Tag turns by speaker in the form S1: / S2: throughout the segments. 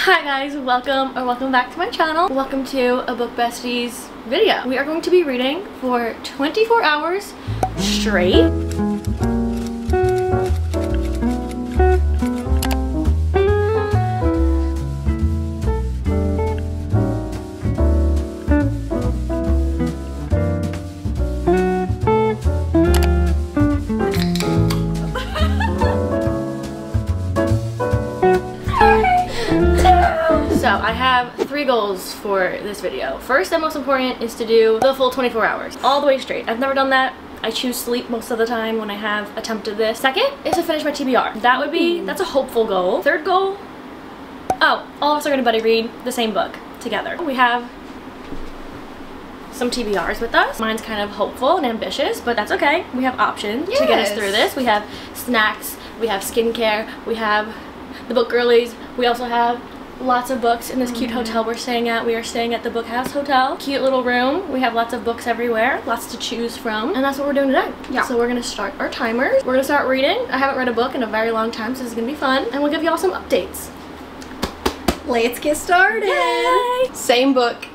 S1: Hi guys, welcome back to my channel. Welcome to a Book Besties video. We are going to be reading for 24 hours straight. So I have 3 goals for this video. First and most important is to do the full 24 hours, all the way straight. I've never done that. I choose sleep most of the time when I have attempted this. Second is to finish my TBR. That's a hopeful goal. Third goal, all of us are gonna buddy read the same book together. We have some TBRs with us. Mine's kind of hopeful and ambitious, but that's okay. We have options to get us through this. We have snacks, we have skincare, we have the book girlies, we also have lots of books in this cute hotel we're staying at. We are staying at the Book House Hotel. Cute little room. We have lots of books everywhere, lots to choose from, and that's what we're doing today. Yeah. So we're gonna start our timers. We're gonna start reading. I haven't read a book in a very long time, so this is gonna be fun, and we'll give y'all some updates.
S2: Let's get started.
S1: Yay!
S2: Same book,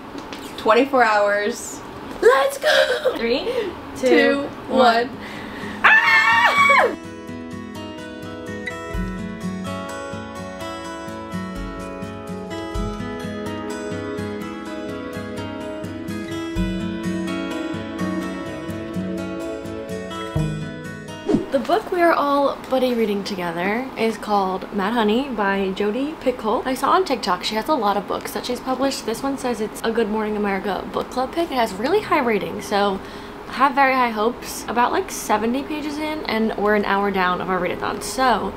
S2: 24 hours.
S1: Let's go! 3, 2, 1. Ah! The book we are all buddy reading together is called Mad Honey by Jodi Picoult. I saw on TikTok she has a lot of books that she's published. This one says it's a Good Morning America book club pick. It has really high ratings, so I have very high hopes. About like 70 pages in, and we're an hour down of our readathon, so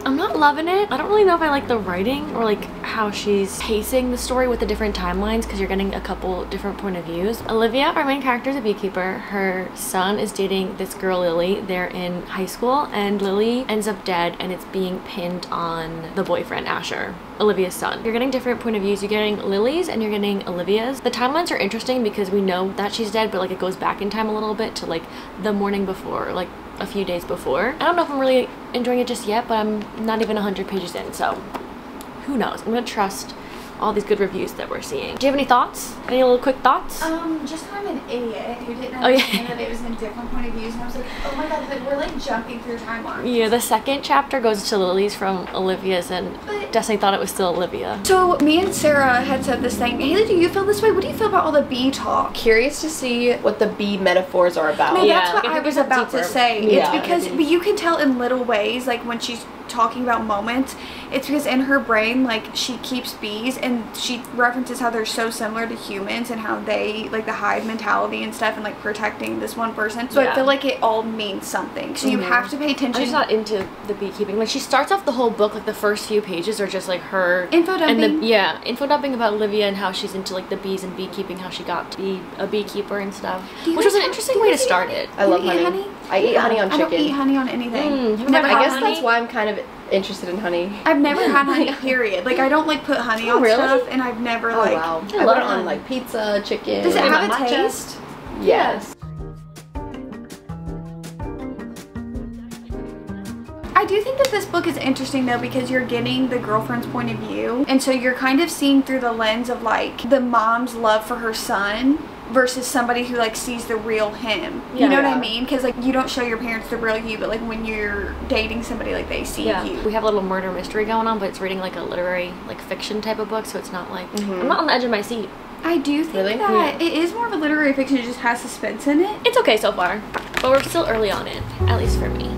S1: I'm not loving it. I don't really know if I like the writing or like how she's pacing the story with the different timelines, because you're getting a couple different point of views. Olivia, our main character, is a beekeeper. Her son is dating this girl Lily. They're in high school, and Lily ends up dead, and it's being pinned on the boyfriend Asher, Olivia's son. You're getting different point of views. You're getting Lily's and you're getting Olivia's. The timelines are interesting because we know that she's dead, but like it goes back in time a little bit to like the morning before, like a few days before. I don't know if I'm really enjoying it just yet, but I'm not even 100 pages in, so who knows. I'm gonna trust all these good reviews that we're seeing. Do you have any thoughts? Any little quick thoughts?
S3: Just I'm an idiot who didn't understand that it was in different point of views, and I was like, oh my god, like we're like jumping through timelines.
S1: Yeah, the second chapter goes to Lily's from Olivia's, and Destiny thought it was still Olivia.
S3: So me and Sarah had said this thing. Haley, do you feel this way? What do you feel about all the bee talk?
S2: Curious to see what the bee metaphors are about.
S3: No, that's what I was about to say.
S2: Yeah,
S3: it's because but you can tell in little ways, like when she's talking about moments, it's because in her brain, like, she keeps bees, and she references how they're so similar to humans and how they like the hive mentality and stuff, and like protecting this one person. So I feel like it all means something, so you have to pay attention.
S1: I'm just not into the beekeeping. Like, she starts off the whole book, like the first few pages are just like her
S3: info dumping,
S1: and info dumping about Olivia and how she's into like the bees and beekeeping, how she got to be a beekeeper and stuff, which was an interesting way to start it.
S2: I love honey. I eat honey on chicken.
S3: I don't eat honey on anything.
S2: I guess that's why I'm kind of interested in honey.
S3: I've never had honey, period. Like, I don't like put honey on stuff, and I've never like.
S2: Wow. I put it on like pizza, chicken.
S3: Does it have a taste?
S2: Yes.
S3: I do think that this book is interesting though, because you're getting the girlfriend's point of view, and so you're kind of seeing through the lens of like the mom's love for her son versus somebody who like sees the real him. You know what I mean? Because like you don't show your parents the real you, but like when you're dating somebody, like they see you.
S1: We have a little murder mystery going on, but it's reading like a literary like fiction type of book, so it's not like I'm not on the edge of my seat.
S3: I do think that it is more of a literary fiction. It just has suspense in it.
S1: It's okay so far, but we're still early on it, at least for me.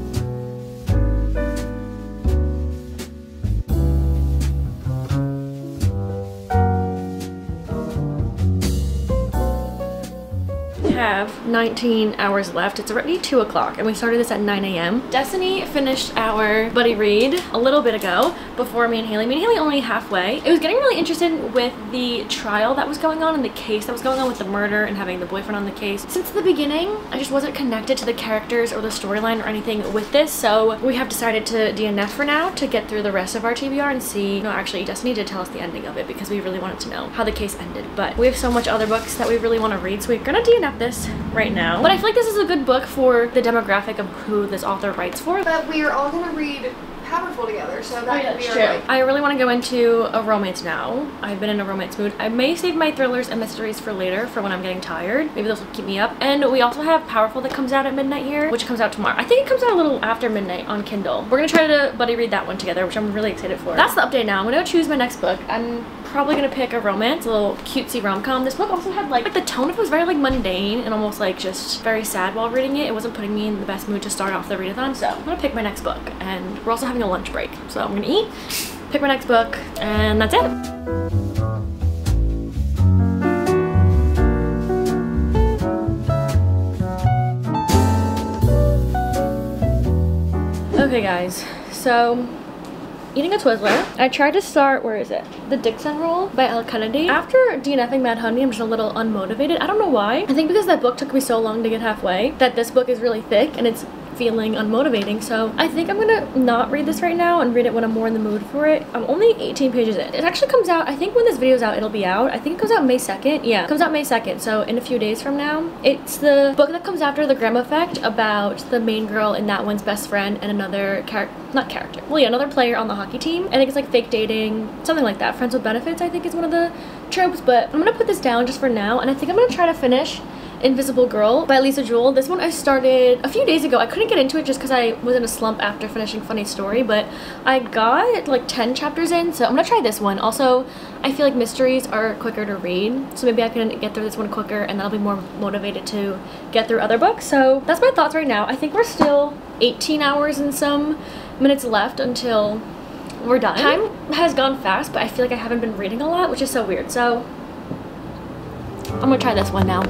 S1: Have 19 hours left. It's already 2 o'clock and we started this at 9 a.m. Destiny finished our buddy read a little bit ago before me and Haley. Me and Haley only halfway. It was getting really interested with the trial that was going on and the case that was going on with the murder and having the boyfriend on the case. Since the beginning, I just wasn't connected to the characters or the storyline or anything with this, so we have decided to DNF for now to get through the rest of our TBR and see. No, actually, Destiny did tell us the ending of it because we really wanted to know how the case ended, but we have so much other books that we really want to read, so we're gonna DNF this right now. But I feel like this is a good book for the demographic of who this author writes for.
S3: But we are all gonna read powerful together, so that could be
S1: true.
S3: our, like,
S1: I really want to go into a romance now. I've been in a romance mood. I may save my thrillers and mysteries for later, for when I'm getting tired. Maybe those will keep me up. And we also have Powerful that comes out at midnight here, which comes out tomorrow. I think it comes out a little after midnight on Kindle. We're gonna try to buddy read that one together, which I'm really excited for. That's the update now. I'm gonna choose my next book. I'm probably gonna pick a romance, a little cutesy rom-com. This book also had like the tone of it was very like mundane and almost like just very sad while reading it. It wasn't putting me in the best mood to start off the readathon, so I'm gonna pick my next book. And we're also having a lunch break, so I'm gonna eat, pick my next book, and that's it. Okay guys, so eating a Twizzler. I tried to start, where is it? The Dixon Roll by Elle Kennedy. After DNFing Mad Honey, I'm just a little unmotivated. I don't know why. I think because that book took me so long to get halfway, that this book is really thick and it's feeling unmotivating. So I think I'm gonna not read this right now and read it when I'm more in the mood for it. I'm only 18 pages in. It actually comes out, I think when this video's out, it'll be out. I think it comes out May 2nd. Yeah, it comes out May 2nd. So in a few days from now. It's the book that comes after The Graham Effect, about the main girl and that one's best friend and another another player on the hockey team. I think it's like fake dating, something like that. Friends with benefits, I think, is one of the tropes, but I'm gonna put this down just for now, and I think I'm gonna try to finish Invisible Girl by Lisa Jewell. This one I started a few days ago. I couldn't get into it just because I was in a slump after finishing Funny Story, but I got like 10 chapters in, so I'm gonna try this one. Also, I feel like mysteries are quicker to read, so maybe I can get through this one quicker and then I'll be more motivated to get through other books. So that's my thoughts right now. I think we're still 18 hours and some minutes left until we're done. Time has gone fast, but I feel like I haven't been reading a lot, which is so weird. So I'm gonna try this one now.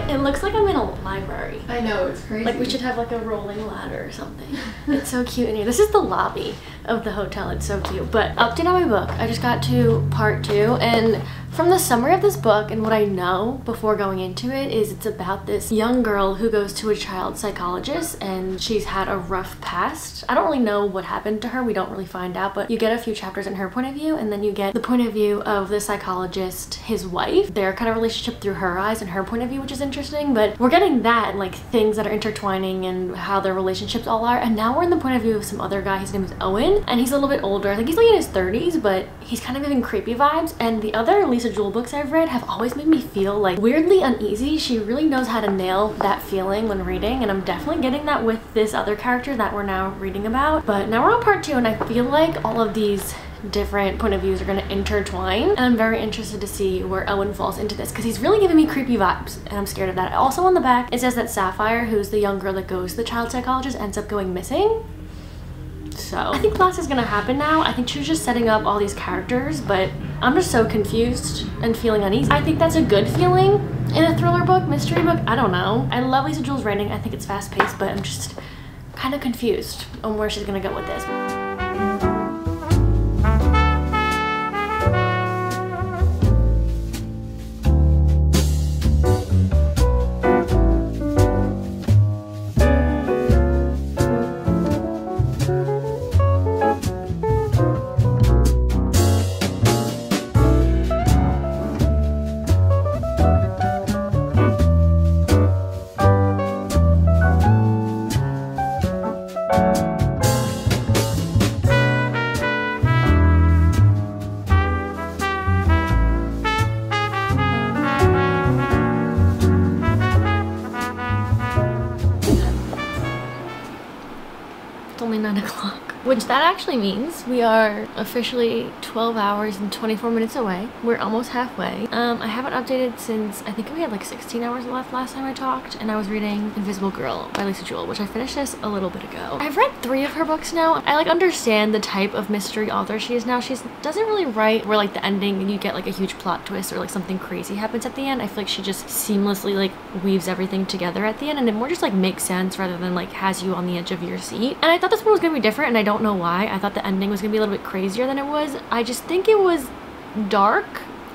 S1: It looks like I'm in a library.
S2: I know, it's crazy.
S1: Like we should have like a rolling ladder or something. It's so cute in here. This is the lobby of the hotel. It's so cute. But update on my book. I just got to part 2, and from the summary of this book and what I know before going into it is it's about this young girl who goes to a child psychologist and she's had a rough past. I don't really know what happened to her. We don't really find out, but you get a few chapters in her point of view, and then you get the point of view of the psychologist, his wife, their kind of relationship through her eyes and her point of view, which is interesting. But we're getting that and like things that are intertwining and how their relationships all are. And now we're in the point of view of some other guy. His name is Owen, and he's a little bit older. I think he's like in his 30s, but he's kind of giving creepy vibes. And the other Lisa Jewell books I've read have always made me feel like weirdly uneasy. She really knows how to nail that feeling when reading, and I'm definitely getting that with this other character that we're now reading about. But now we're on part 2, and I feel like all of these different point of views are going to intertwine, and I'm very interested to see where Owen falls into this because he's really giving me creepy vibes, and I'm scared of that. Also on the back it says that Sapphire, who's the young girl that goes to the child psychologist, ends up going missing. So I think lots is gonna happen now. I think she was just setting up all these characters, but I'm just so confused and feeling uneasy. I think that's a good feeling in a thriller book, mystery book. I don't know. I love Lisa Jewell's writing. I think it's fast paced, but I'm just kind of confused on where she's gonna go with this. Only 9 o'clock, which that actually means we are officially 12 hours and 24 minutes away. We're almost halfway. I haven't updated since I think we had like 16 hours left last time I talked, and I was reading Invisible Girl by Lisa Jewell, which I finished this a little bit ago. I've read 3 of her books now. I like understand the type of mystery author she is now. She doesn't really write where like the ending and you get like a huge plot twist or like something crazy happens at the end. I feel like she just seamlessly like weaves everything together at the end, and it more just like makes sense rather than like has you on the edge of your seat. And I thought this one was gonna be different, and I don't know why. I thought the ending was gonna be a little bit crazier than it was. I just think it was dark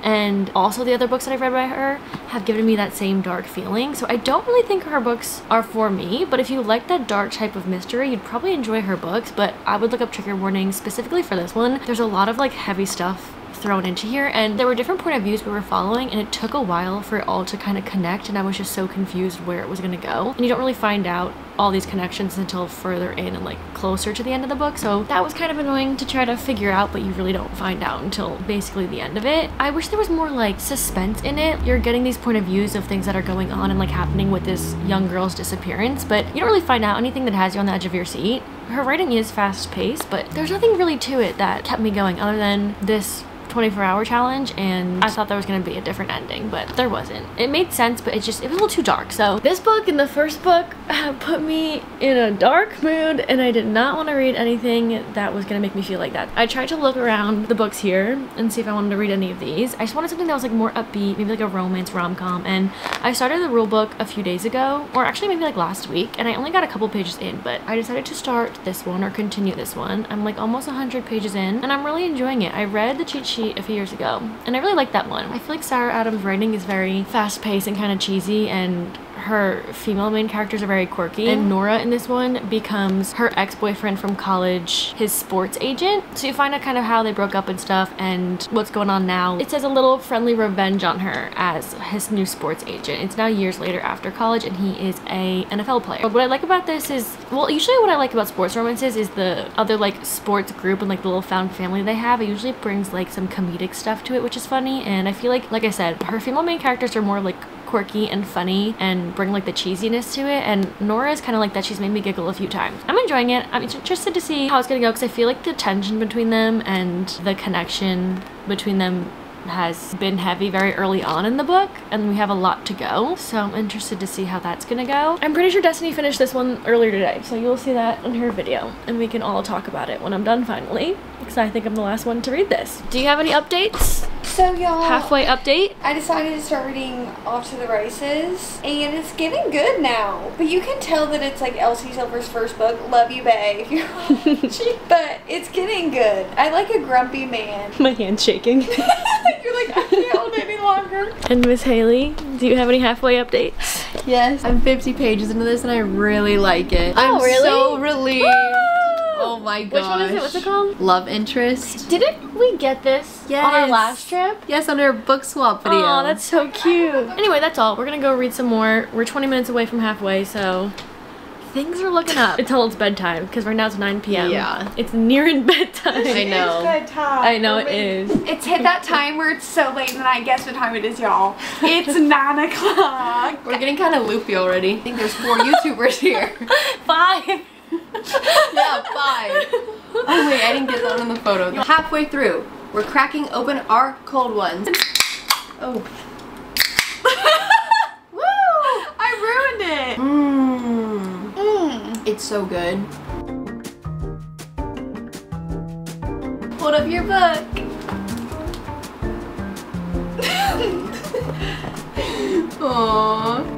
S1: and also the other books that I've read by her have given me that same dark feeling. So I don't really think her books are for me, but if you like that dark type of mystery, you'd probably enjoy her books. But I would look up trigger warnings specifically for this one. There's a lot of like heavy stuff thrown into here, and there were different point of views we were following, and it took a while for it all to kind of connect, and I was just so confused where it was going to go. And you don't really find out all these connections until further in and like closer to the end of the book, so that was kind of annoying to try to figure out, but you really don't find out until basically the end of it. I wish there was more like suspense in it. You're getting these point of views of things that are going on and like happening with this young girl's disappearance, but you don't really find out anything that has you on the edge of your seat. Her writing is fast paced, but there's nothing really to it that kept me going other than this 24-hour challenge, and I thought there was going to be a different ending, but there wasn't. It made sense, but it was a little too dark. So this book and the first book put me in a dark mood, and I did not want to read anything that was going to make me feel like that. I tried to look around the books here and see if I wanted to read any of these. I just wanted something that was like more upbeat, maybe like a romance rom-com, and I started the rule book a few days ago, or actually maybe like last week, and I only got a couple pages in, but I decided to start this one or continue this one. I'm like almost 100 pages in, and I'm really enjoying it. I read the cheat sheet a few years ago, and I really like that one. I feel like Sarah Adams' writing is very fast-paced and kind of cheesy, and her female main characters are very quirky, and Nora in this one becomes her ex-boyfriend from college, his sports agent. So you find out kind of how they broke up and stuff and what's going on now. It says a little friendly revenge on her as his new sports agent. It's now years later after college, and he is a NFL player. But what I like about this is, well, usually what I like about sports romances is the other like sports group and like the little found family they have. It usually brings like some comedic stuff to it, which is funny, and I feel like I said, her female main characters are more like quirky and funny and bring like the cheesiness to it, and Nora is kind of like that. She's made me giggle a few times. I'm enjoying it. I'm interested to see how it's gonna go, because I feel like the tension between them and the connection between them has been heavy very early on in the book, and we have a lot to go, so I'm interested to see how that's gonna go. I'm pretty sure Destiny finished this one earlier today, so you'll see that in her video, and we can all talk about it when I'm done finally, because I think I'm the last one to read this. Do you have any updates?
S3: So y'all,
S1: halfway update?
S3: I decided to start reading Off to the Races, and it's getting good now. But you can tell that it's like Elsie Silver's first book. Love you, babe. But it's getting good. I like a grumpy man.
S1: My hand's shaking.
S3: You're like, I can't hold it any longer.
S1: And Miss Haley, do you have any halfway updates?
S2: Yes, I'm 50 pages into this and I really like it. I'm
S1: really?
S2: so relieved. Oh my gosh.
S1: Which one is it? What's it called?
S2: Love Interest.
S1: Didn't we get this on our last trip?
S2: Yes, on our book swap video.
S1: Oh, that's so cute. Anyway, that's all. We're gonna go read some more. We're 20 minutes away from halfway, so things are looking up until it's bedtime, because right now it's 9 p.m.
S2: Yeah.
S1: It's nearing bedtime.
S2: I know.
S3: It's bedtime.
S1: I know it is.
S3: It's hit that time where it's so late in the night. Guess what time it is, y'all? It's 9 o'clock.
S2: We're getting kind of loopy already. I think there's 4 YouTubers here.
S1: 5.
S2: Yeah, 5. Oh wait, I didn't get that on the photo. Halfway through, we're cracking open our cold ones. Oh.
S3: Woo! I ruined it.
S2: It's so good. Hold up your book. Aww.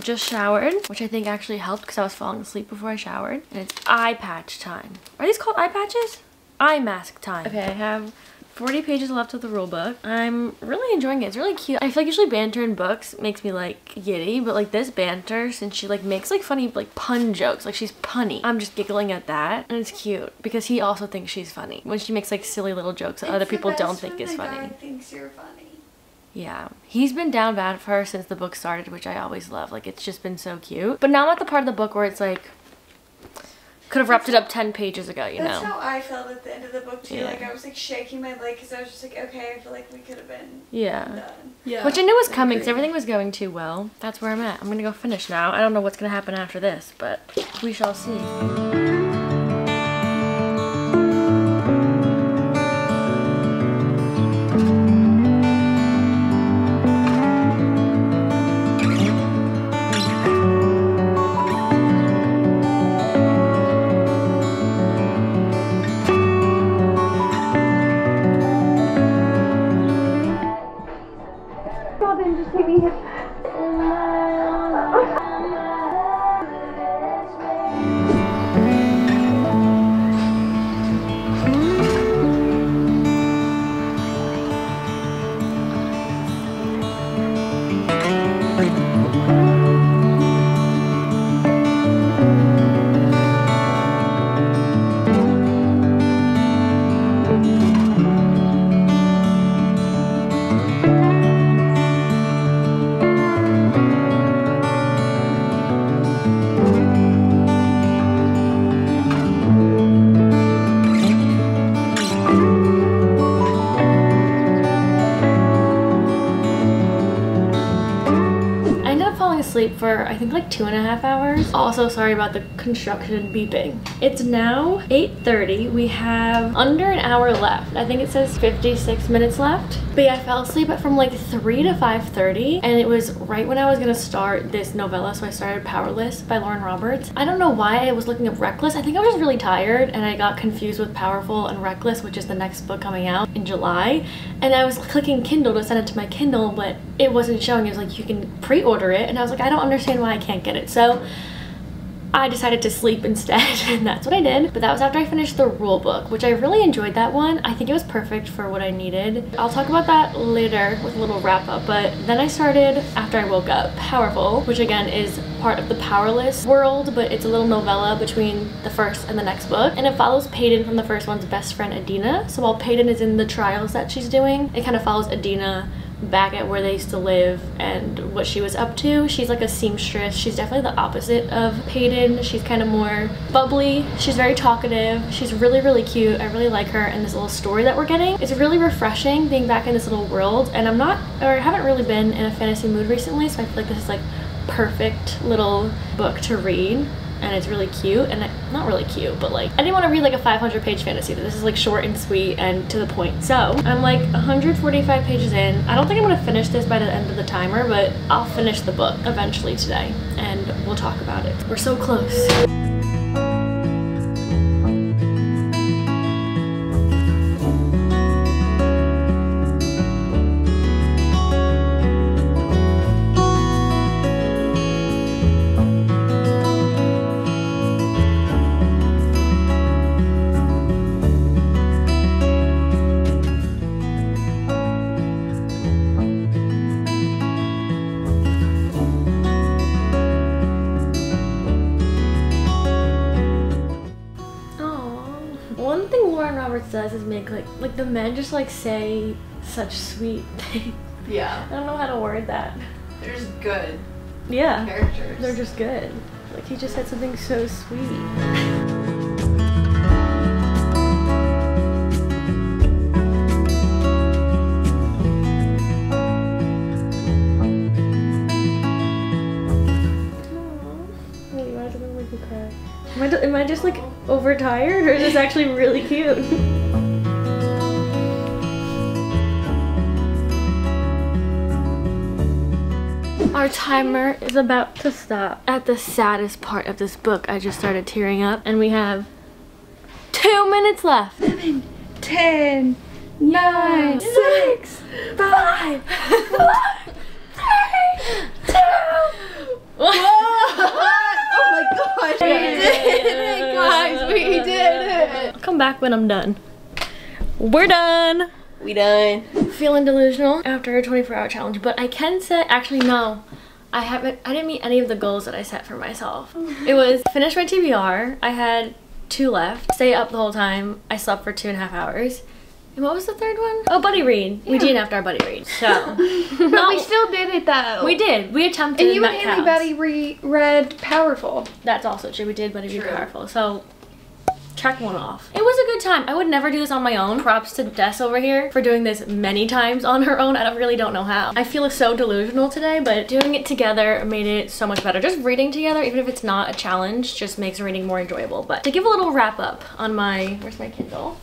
S1: Just showered, which I think actually helped because I was falling asleep before I showered. And it's eye patch time. Are these called eye patches? Eye mask time. Okay, I have 40 pages left of the rule book. I'm really enjoying it. It's really cute. I feel like usually banter in books makes me like giddy, but like this banter, since she like makes like funny like pun jokes, like she's punny, I'm just giggling at that, and it's cute because he also thinks she's funny when she makes like silly little jokes that other people don't think is funny.
S3: Guy thinks you're funny.
S1: Yeah, he's been down bad for her since the book started, which I always love. Like, it's just been so cute. But now I'm at the part of the book where it's like, could have wrapped it up 10 pages ago, you know?
S3: That's how I felt at the end of the book, too.
S1: Yeah.
S3: Like, I was like shaking my leg because I was just like, okay, I feel like we could have been done.
S2: Yeah.
S1: Which I knew was coming because everything was going too well. That's where I'm at. I'm going to go finish now. I don't know what's going to happen after this, but we shall see. for I think like 2.5 hours. Also sorry about the construction beeping. It's now 8:30. We have under an hour left. I think it says 56 minutes left. But yeah, I fell asleep from like 3 to 5:30, and it was right when I was gonna start this novella, so I started Powerless by Lauren Roberts. I don't know why I was looking up Reckless. I think I was just really tired and I got confused with Powerful and Reckless, which is the next book coming out in July. And I was clicking Kindle to send it to my Kindle, but it wasn't showing. It was like, you can pre-order it, and I was like, I don't understand why I can't get it. So I decided to sleep instead, and that's what I did. But that was after I finished the rule book, which I really enjoyed that one. I think it was perfect for what I needed. I'll talk about that later with a little wrap up. But then I started, after I woke up, Powerful, which again is part of the Powerless world, but it's a little novella between the first and the next book. And it follows Peyton from the first one's best friend, Adina. So while Peyton is in the trials that she's doing, it kind of follows Adina back at where they used to live and what she was up to. She's like a seamstress. She's definitely the opposite of Peyton. She's kind of more bubbly. She's very talkative. She's really, really cute. I really like her, and this little story that we're getting. It's really refreshing being back in this little world, and I haven't really been in a fantasy mood recently, so I feel like this is like perfect little book to read. And it's really cute, and not really cute, but like I didn't want to read like a 500-page fantasy. This is like short and sweet and to the point. So I'm like 145 pages in. I don't think I'm gonna finish this by the end of the timer, but I'll finish the book eventually today, and we'll talk about it. We're so close. Does is make like the men just like say such sweet things.
S2: Yeah.
S1: I don't know how to word that.
S2: They're just good.
S1: Yeah.
S2: Characters.
S1: They're just good. Like he just said something so sweet. Am I just like overtired, or is this actually really cute? Our timer is about to stop. At the saddest part of this book, I just started tearing up, and we have 2 minutes left.
S3: 7, 10, 9, 6, 5, 4, 3, 2.
S2: Oh my gosh, we did it, guys, we did it.
S1: Come back when I'm done. We're done.
S2: We done.
S1: Feeling delusional after a 24-hour challenge, but I can say, actually no, I didn't meet any of the goals that I set for myself. It was finish my TBR. I had 2 left. Stay up the whole time. I slept for 2.5 hours. And what was the third one? Oh, buddy read. Yeah. We DNF'd our buddy read. So.
S3: But we still did it though.
S1: We did. We attempted.
S3: And you and Haley buddy read Powerful.
S1: That's also true. We did buddy read Powerful. So check one off. It was a good time. I would never do this on my own. Props to Des over here for doing this many times on her own. I really don't know how. I feel so delusional today, but doing it together made it so much better. Just reading together, even if it's not a challenge, just makes reading more enjoyable. But to give a little wrap up on my, where's my Kindle?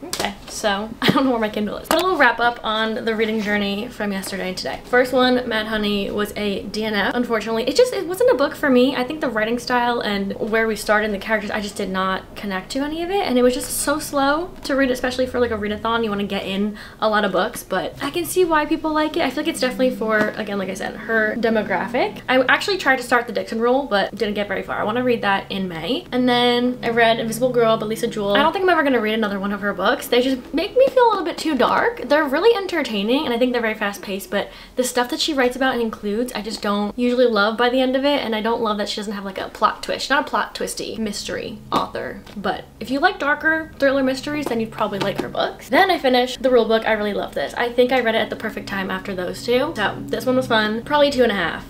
S1: Okay, so I don't know where my Kindle is. But a little wrap up on the reading journey from yesterday and today. First one, Mad Honey, was a DNF. Unfortunately, it wasn't a book for me. I think the writing style and where we started in the characters, I just did not connect to any of it, and it was just so slow to read, especially for like a readathon. You want to get in a lot of books, but I can see why people like it. I feel like it's definitely for, again, like I said, her demographic. I actually tried to start the Dixon Rule, but didn't get very far. I want to read that in May. And then I read Invisible Girl by Lisa Jewell. I don't think I'm ever going to read another one of her books. They just make me feel a little bit too dark. They're really entertaining, and I think they're very fast paced, but the stuff that she writes about and includes, I just don't usually love by the end of it, and I don't love that she doesn't have like a plot twist. Not a plot twisty mystery author, but if you like darker thriller mysteries, then you'd probably like her books. Then I finished the rule book. I really love this. I think I read it at the perfect time after those two. So this one was fun. Probably 2.5.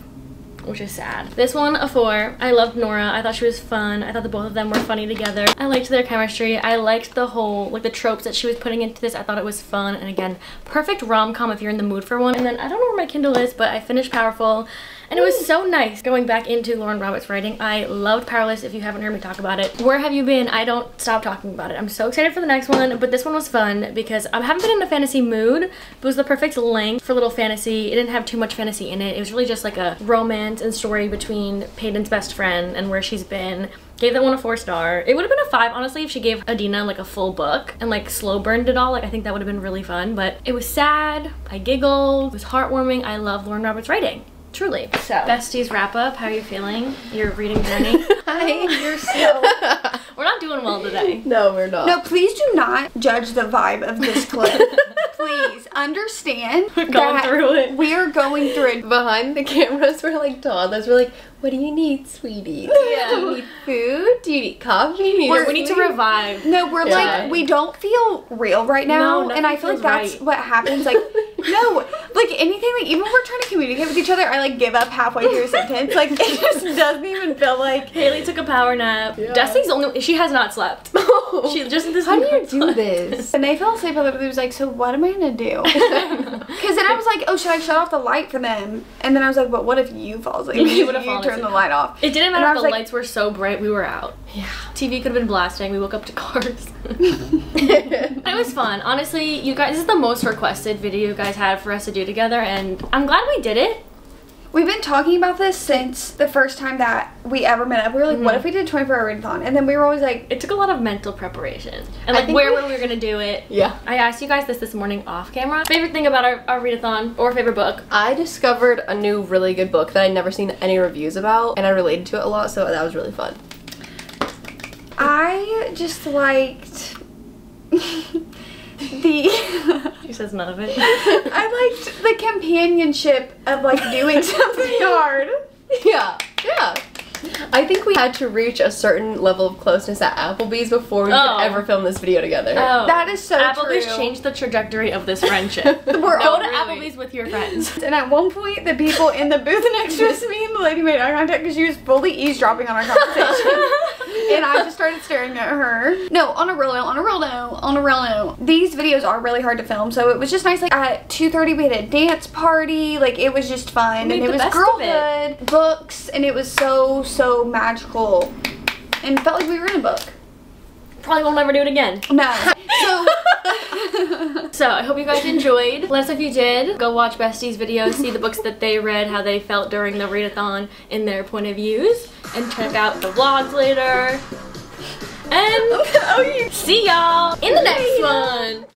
S1: Which is sad. This one, a 4. I loved Nora. I thought she was fun. I thought the both of them were funny together. I liked their chemistry. I liked the whole, like the tropes that she was putting into this. I thought it was fun. And again, perfect rom-com if you're in the mood for one. And then I don't know where my Kindle is, but I finished Powerful. And it was so nice going back into Lauren Roberts' writing. I loved Powerless, if you haven't heard me talk about it. Where Have You Been? I don't stop talking about it. I'm so excited for the next one, but this one was fun because I haven't been in a fantasy mood. It was the perfect length for little fantasy. It didn't have too much fantasy in it. It was really just like a romance and story between Peyton's best friend and where she's been. Gave that one a 4-star. It would have been a 5, honestly, if she gave Adina like a full book and like slow burned it all. Like, I think that would have been really fun, but it was sad. I giggled. It was heartwarming. I love Lauren Roberts' writing. Truly. So, besties wrap up. How are you feeling? Your reading journey?
S2: Hi, you're so...
S1: We're not doing well today.
S2: No, we're not.
S3: No, please do not judge the vibe of this clip. Please understand
S1: We're going through it.
S3: We are going through it.
S2: Behind the cameras, we're like toddlers. We're like, what do you need, sweetie?
S1: Yeah.
S2: Do you need food? Do you need coffee?
S1: We need to revive.
S3: No, we're like, we don't feel real right now.
S1: No,
S3: and I feel like that's
S1: right.
S3: what happens. Like, no, like anything, like even when we're trying to communicate with each other, I like give up halfway through a sentence. Like, it just doesn't even feel like.
S1: Haley took a power nap.
S2: Yeah.
S1: Destiny's only, she has not slept. She just this.
S2: How do you do this?
S3: And they fell asleep, but it was like, so what am I gonna do? Because then I was like, oh, should I shut off the light for them? And then I was like, but what if you fall asleep?
S1: You would have fallen
S3: turn
S1: asleep.
S3: the light off.
S1: It didn't
S3: And
S1: matter
S3: I
S1: if
S3: was
S1: the
S3: like-
S1: lights were so bright, we were out.
S2: Yeah.
S1: TV could have been blasting. We woke up to cars. It was fun. Honestly, you guys, this is the most requested video you guys had for us to do together, and I'm glad we did it.
S3: We've been talking about this since the first time that we ever met up. We were like, what if we did a 24-hour readathon? And then we were always like,
S1: It took a lot of mental preparation. And
S2: I
S1: like
S2: think
S1: where
S2: we-
S1: we were gonna do it.
S2: Yeah.
S1: I asked you guys this morning off camera. Favorite thing about our readathon, or favorite book?
S2: I discovered a new really good book that I'd never seen any reviews about, and I related to it a lot, so that was really fun.
S3: I just liked
S1: She says none of it.
S3: I liked the companionship of like doing something hard.
S2: Yeah, yeah. I think we had to reach a certain level of closeness at Applebee's before we could ever film this video together.
S1: Oh,
S3: That is so
S1: Applebee's
S3: true.
S1: changed the trajectory of this friendship.
S3: We're
S1: Go
S3: all
S1: to
S2: really.
S1: Applebee's with your friends.
S3: And at one point, the people in the booth next to us, me and the lady made eye contact because she was fully eavesdropping on our conversation. And I just started staring at her. No, on a real note. These videos are really hard to film, so it was just nice. Like at 2:30, we had a dance party. Like it was just fun, and
S1: We made
S3: it
S1: the
S3: was
S1: best of
S3: girlhood, books, and it was so magical, and felt like we were in a book.
S1: Probably won't ever do it again.
S3: No. So.
S1: So I hope you guys enjoyed. Let us know if you did. Go watch Bestie's videos, see the books that they read, how they felt during the readathon in their point of views, and check out the vlogs later. And see y'all in the next one.